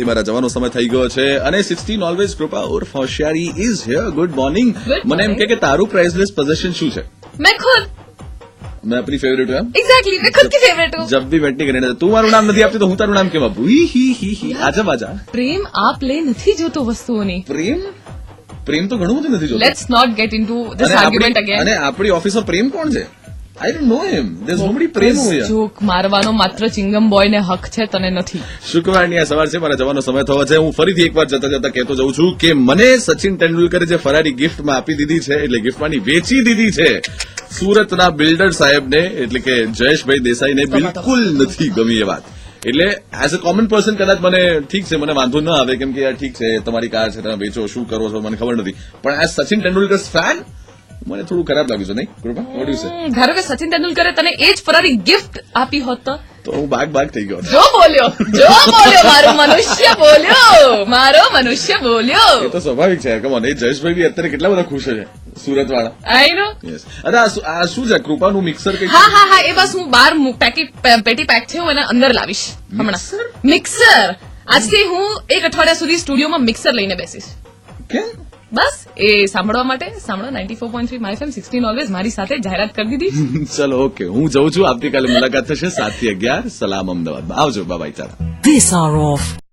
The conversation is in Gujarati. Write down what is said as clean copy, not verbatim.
મારા જવાનો સમય થઈ ગયો છે અને 16 ઓલવેઝ કૃપા ઉર્ફ હોશિયારી ઇઝ હિયર. Good morning. મને એમ કે તારું પ્રાઇઝલેસ પોઝેશન શું છે? मैं खुद मैं अपनी फेवरेट हूँ. एग्जैक्टली मैं खुद की फेवरेट हूँ. जब भी बैठनी करने તું મારું નામ નથી આપતી તો હું તારું નામ કેમ આપું? હી આજા બાજા. પ્રેમ આપ લે નથી જોતો વસ્તુઓની. પ્રેમ તો ઘણું બધું નથી જોતું. Let's not get into this argument again. અને આપણી ઓફિસમાં પ્રેમ કોણ છે? I don't know him. There is nobody Prem over. Joke મારવાનો માત્ર ચિંગમ બોય ને હક છે, તને નથી. શુક્રવારની આ સવાર છે, મારા જવાનો સમય થયો છે. હું ફરીથી એકવાર જતા જતા કહેતો જાઉં છું કે મને સચિન તેંડુલકરે જે ફરારી ગિફ્ટમાં આપી દીધી છે, એટલે ગિફ્ટમાંની વેચી દીધી છે, સુરતના બિલ્ડર સાહેબને એટલે કે જયેશભાઈ દેસાઈને બિલકુલ નથી ગમી એ વાત. એટલે એઝ અ કોમન પર્સન કદાચ મને ઠીક છે, મને વાંધો ન આવે, કેમ કે યાર ઠીક છે તમારી કાર છે, તમે વેચો, શું કરો છો મને ખબર નથી, પણ એઝ સચિન તેંડુલકર ફેન મને થોડું ખરાબ લાગ્યું છે. નહીં કૃપા, વોટ યુ સે? ધારો કે સચિન તેંડુલકરે તને એ જ ફરારી ગિફ્ટ આપી હોત તો હું બાગ થઈ ગયો. જો બોલ્યો મારો મનુષ્ય બોલ્યો. એ તો સ્વાભાવિક છે. કમોન, એ જયેશભાઈ બી અત્યારે કેટલા બધા ખુશ છે, સુરત વાળા. આઈ નો. યસ. અરે આ શું છે? કૃપાનું મિક્સર કઈ? હા એ બસ હું બહાર પેટી પેક છે, હું એને અંદર લાવીશ હમણાં. મિક્સર આજથી હું એક અઠવાડિયા સુધી સ્ટુડિયોમાં મિક્સર લઈને બેસીશ. કેમ? બસ એ સાંભળવા માટે. સાંભળો 94.3 માય FM 16 ઓલવેઝ મારી સાથે જાહેરાત કરી દીધી. ચલો ઓકે, હું જઉં છું. આવતીકાલે મુલાકાત થશે 7 થી 11. સલામ અમદાવાદ. આવજો. બાય. ચાલો. This hour of